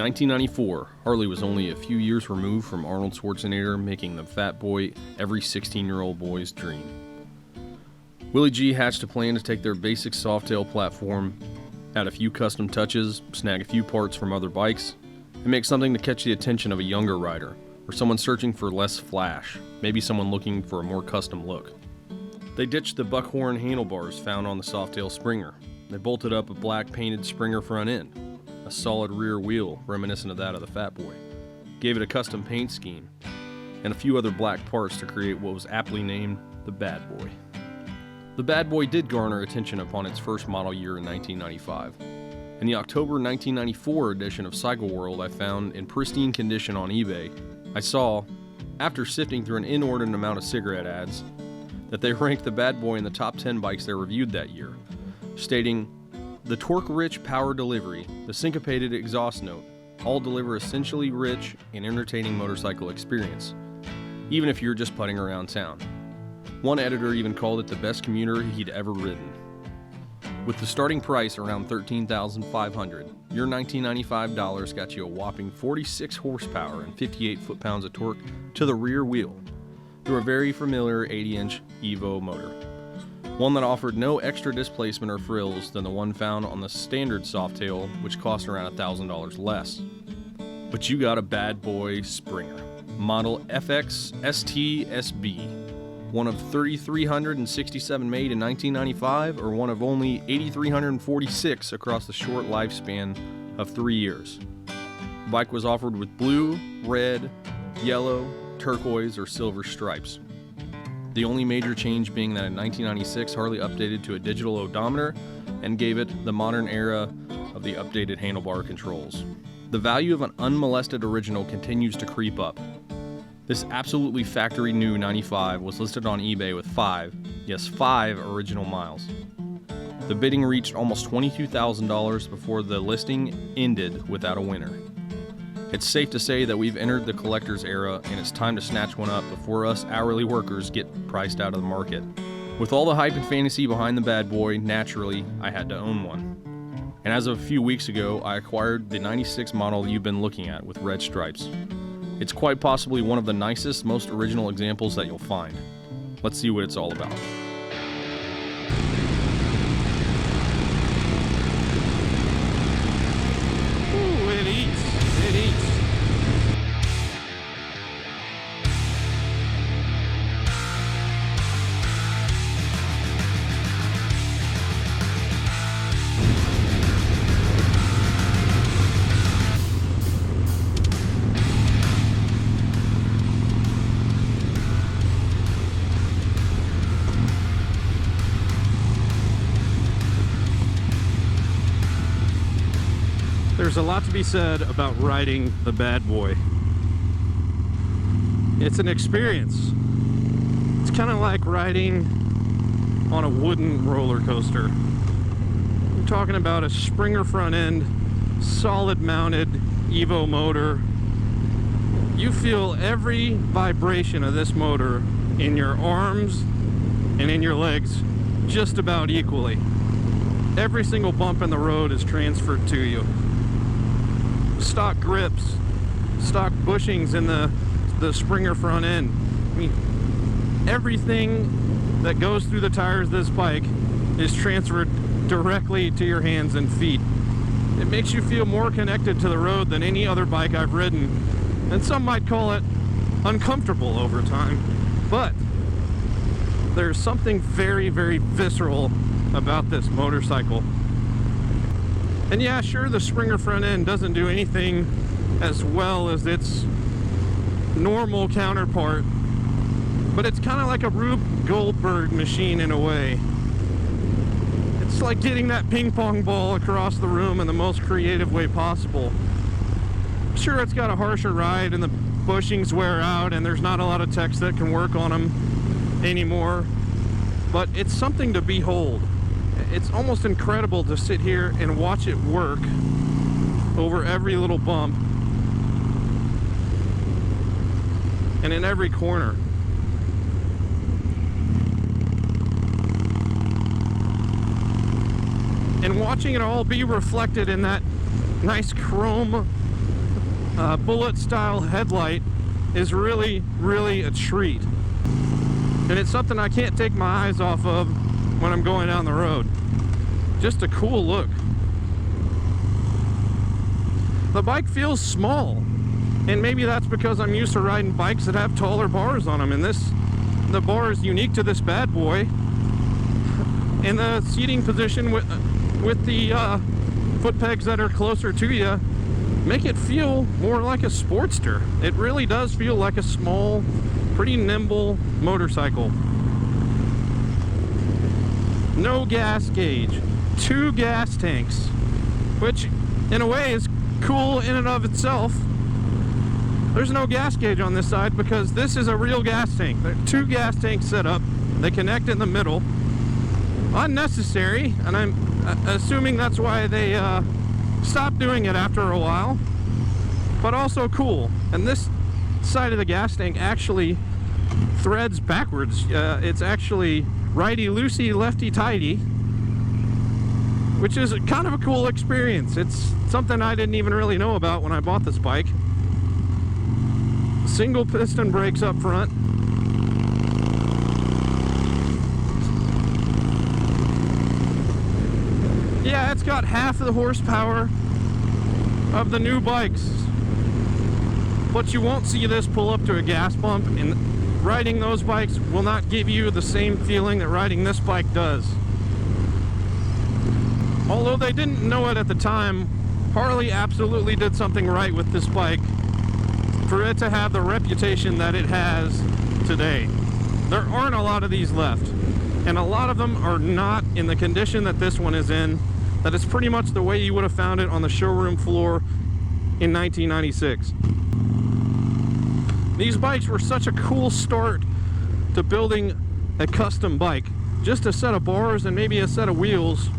1994, Harley was only a few years removed from Arnold Schwarzenegger making the fat boy every 16-year-old boy's dream. Willie G hatched a plan to take their basic softail platform, add a few custom touches, snag a few parts from other bikes, and make something to catch the attention of a younger rider, or someone searching for less flash, maybe someone looking for a more custom look. They ditched the buckhorn handlebars found on the softail Springer. They bolted up a black painted Springer front end, a solid rear wheel reminiscent of that of the Fat Boy, gave it a custom paint scheme, and a few other black parts to create what was aptly named the Bad Boy. The Bad Boy did garner attention upon its first model year in 1995. In the October 1994 edition of Cycle World I found in pristine condition on eBay, I saw, after sifting through an inordinate amount of cigarette ads, that they ranked the Bad Boy in the top 10 bikes they reviewed that year, stating, "The torque-rich power delivery, the syncopated exhaust note, all deliver essentially rich and entertaining motorcycle experience, even if you're just putting around town." One editor even called it the best commuter he'd ever ridden. With the starting price around $13,500, your $1995 got you a whopping 46 horsepower and 58 foot-pounds of torque to the rear wheel through a very familiar 80-inch Evo motor. One that offered no extra displacement or frills than the one found on the standard Softail, which cost around $1,000 less. But you got a Bad Boy Springer, model FX ST-SB, one of 3,367 made in 1995, or one of only 8,346 across the short lifespan of 3 years. The bike was offered with blue, red, yellow, turquoise, or silver stripes. The only major change being that in 1996, Harley updated to a digital odometer and gave it the modern era of the updated handlebar controls. The value of an unmolested original continues to creep up. This absolutely factory new 95 was listed on eBay with 5 original miles. The bidding reached almost $22,000 before the listing ended without a winner. It's safe to say that we've entered the collector's era, and it's time to snatch one up before us hourly workers get priced out of the market. With all the hype and fantasy behind the Bad Boy, naturally, I had to own one. And as of a few weeks ago, I acquired the 96 model you've been looking at with red stripes. It's quite possibly one of the nicest, most original examples that you'll find. Let's see what it's all about. Ooh, it eats. It eats. There's a lot to be said about riding the Bad Boy. It's an experience. It's kind of like riding on a wooden roller coaster. I'm talking about a Springer front end, solid mounted Evo motor. You feel every vibration of this motor in your arms and in your legs just about equally. Every single bump in the road is transferred to you. Stock grips, stock bushings in the Springer front end. I mean, everything that goes through the tires of this bike is transferred directly to your hands and feet. It makes you feel more connected to the road than any other bike I've ridden, and some might call it uncomfortable over time, but there's something very, very visceral about this motorcycle. And yeah, sure, the Springer front end doesn't do anything as well as its normal counterpart, but it's kind of like a Rube Goldberg machine in a way. It's like getting that ping pong ball across the room in the most creative way possible. Sure, it's got a harsher ride and the bushings wear out and there's not a lot of techs that can work on them anymore, but it's something to behold. It's almost incredible to sit here and watch it work over every little bump and in every corner. And watching it all be reflected in that nice chrome bullet style headlight is really, really a treat. And it's something I can't take my eyes off of when I'm going down the road. Just a cool look. The bike feels small, and maybe that's because I'm used to riding bikes that have taller bars on them, and the bar is unique to this bad boy. And the seating position with the foot pegs that are closer to you make it feel more like a Sportster. It really does feel like a small, pretty nimble motorcycle. No gas gauge, 2 gas tanks, which in a way is cool in and of itself. There's no gas gauge on this side because this is a real gas tank. There are 2 gas tanks set up. They connect in the middle. Unnecessary, and I'm assuming that's why they stopped doing it after a while, but also cool. And this side of the gas tank actually threads backwards. It's actually righty-loosey, lefty-tighty, which is kind of a cool experience. It's something I didn't even really know about when I bought this bike. Single piston brakes up front. Yeah, it's got half the horsepower of the new bikes. But you won't see this pull up to a gas pump, and riding those bikes will not give you the same feeling that riding this bike does. Although they didn't know it at the time, Harley absolutely did something right with this bike for it to have the reputation that it has today. There aren't a lot of these left, and a lot of them are not in the condition that this one is in. That is pretty much the way you would have found it on the showroom floor in 1996. These bikes were such a cool start to building a custom bike. Just a set of bars and maybe a set of wheels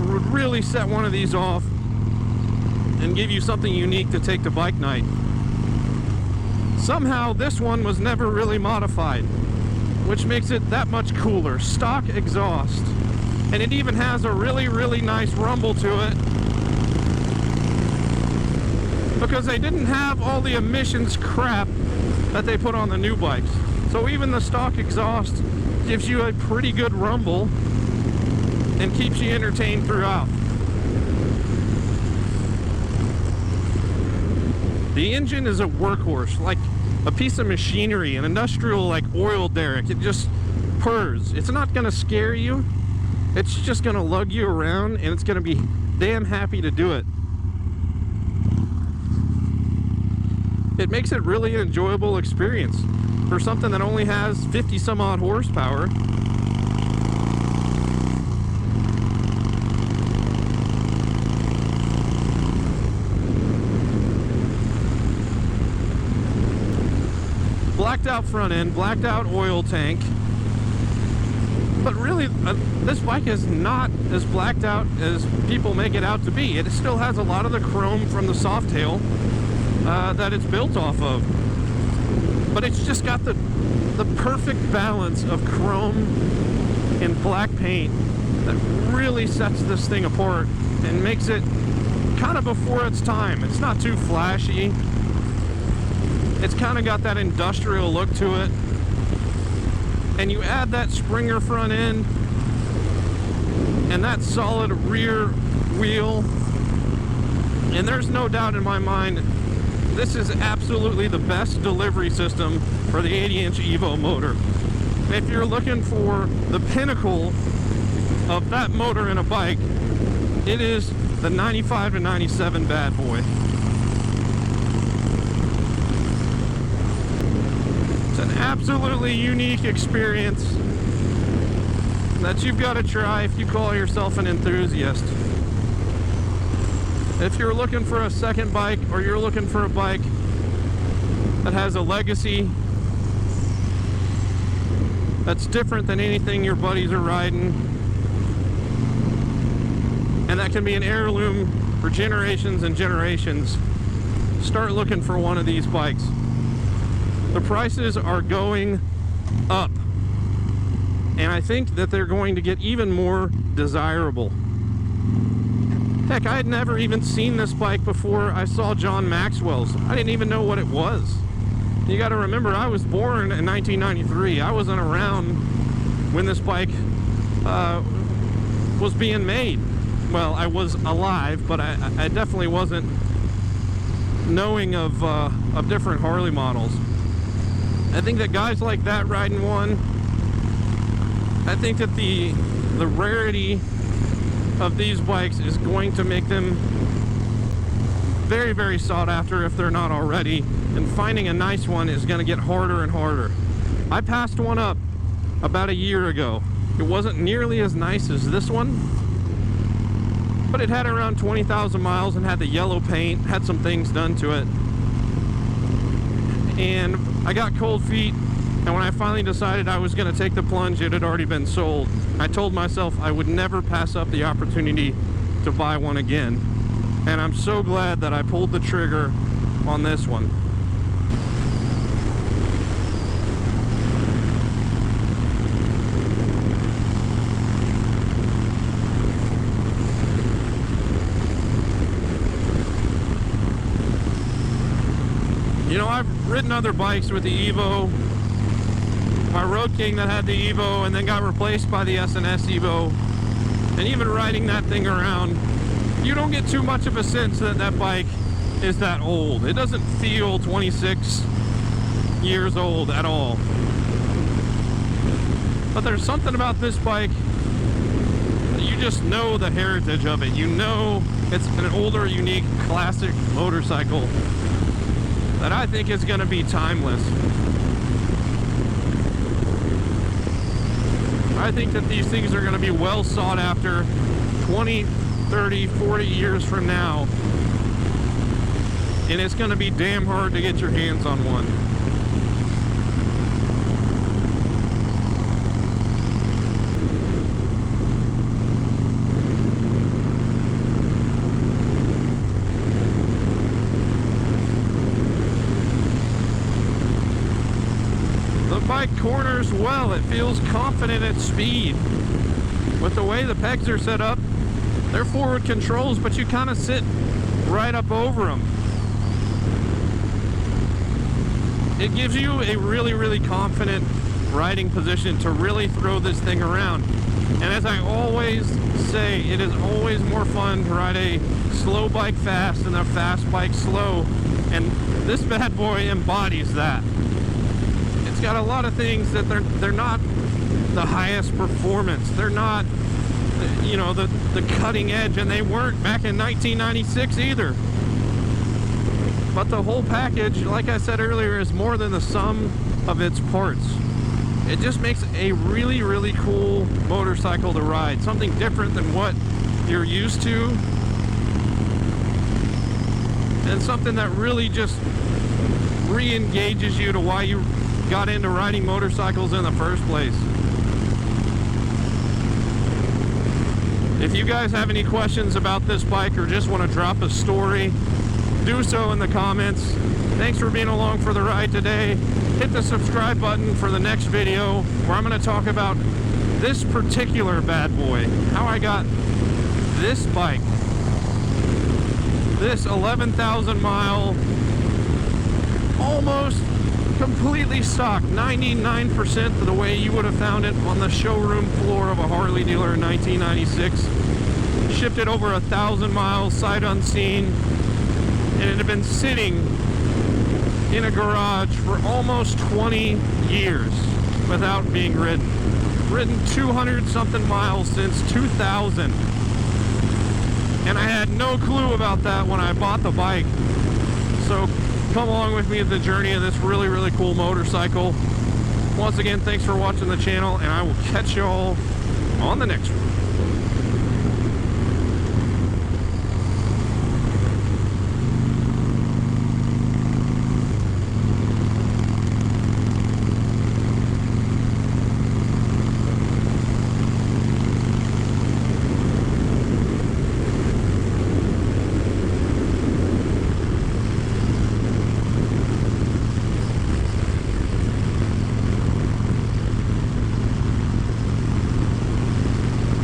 would really set one of these off and give you something unique to take to bike night. Somehow this one was never really modified, which makes it that much cooler. Stock exhaust. And it even has a really, really nice rumble to it, because they didn't have all the emissions crap that they put on the new bikes. So even the stock exhaust gives you a pretty good rumble and keeps you entertained throughout. The engine is a workhorse, like a piece of machinery, an industrial like oil derrick. It just purrs. It's not gonna scare you. It's just gonna lug you around, and it's gonna be damn happy to do it. It makes it really an enjoyable experience for something that only has 50 some odd horsepower. Blacked out front end, blacked out oil tank. But really, this bike is not as blacked out as people make it out to be. It still has a lot of the chrome from the softail that it's built off of. But it's just got the perfect balance of chrome and black paint that really sets this thing apart and makes it kind of before its time. It's not too flashy. It's kind of got that industrial look to it. And you add that Springer front end and that solid rear wheel, and there's no doubt in my mind this is absolutely the best delivery system for the 80-inch Evo motor. If you're looking for the pinnacle of that motor in a bike, it is the 95 to 97 Bad Boy. It's an absolutely unique experience that you've got to try if you call yourself an enthusiast. If you're looking for a second bike, or you're looking for a bike that has a legacy that's different than anything your buddies are riding, and that can be an heirloom for generations and generations, start looking for one of these bikes. The prices are going up, and I think that they're going to get even more desirable. Heck, I had never even seen this bike before I saw John Maxwell's. I didn't even know what it was. You got to remember, I was born in 1993. I wasn't around when this bike was being made. Well, I was alive, but I definitely wasn't knowing of different Harley models. I think that guys like that riding one, I think that the rarity of these bikes is going to make them very, very sought after if they're not already, and finding a nice one is going to get harder and harder. I passed one up about a year ago. It wasn't nearly as nice as this one, but it had around 20,000 miles and had the yellow paint, had some things done to it. And I got cold feet, and when I finally decided I was going to take the plunge, it had already been sold. I told myself I would never pass up the opportunity to buy one again. And I'm so glad that I pulled the trigger on this one. You know, I've ridden other bikes with the Evo. My Road King that had the Evo and then got replaced by the S&S Evo. And even riding that thing around, you don't get too much of a sense that that bike is that old. It doesn't feel 26 years old at all. But there's something about this bike that you just know the heritage of it. You know it's an older, unique, classic motorcycle that I think is going to be timeless. I think that these things are going to be well sought after 20, 30, 40 years from now. And it's going to be damn hard to get your hands on one. The bike corners well. It feels confident at speed. With the way the pegs are set up, they're forward controls, but you kind of sit right up over them. It gives you a really, really confident riding position to really throw this thing around. And as I always say, it is always more fun to ride a slow bike fast than a fast bike slow. And this bad boy embodies that. It's got a lot of things that they're not the highest performance. They're not, you know, the cutting edge, and they weren't back in 1996 either. But the whole package, like I said earlier, is more than the sum of its parts. It just makes a really, really cool motorcycle to ride. Something different than what you're used to. And something that really just re-engages you to why you got into riding motorcycles in the first place. If you guys have any questions about this bike or just want to drop a story, do so in the comments. Thanks for being along for the ride today. Hit the subscribe button for the next video where I'm going to talk about this particular bad boy. How I got this bike. This 11,000 mile, almost completely stock, 99% of the way you would have found it on the showroom floor of a Harley dealer in 1996. Shipped it over 1,000 miles, sight unseen, and it had been sitting in a garage for almost 20 years without being ridden. Ridden 200 something miles since 2000. And I had no clue about that when I bought the bike. So come along with me at the journey of this really, really cool motorcycle. Once again, thanks for watching the channel, and I will catch y'all on the next one.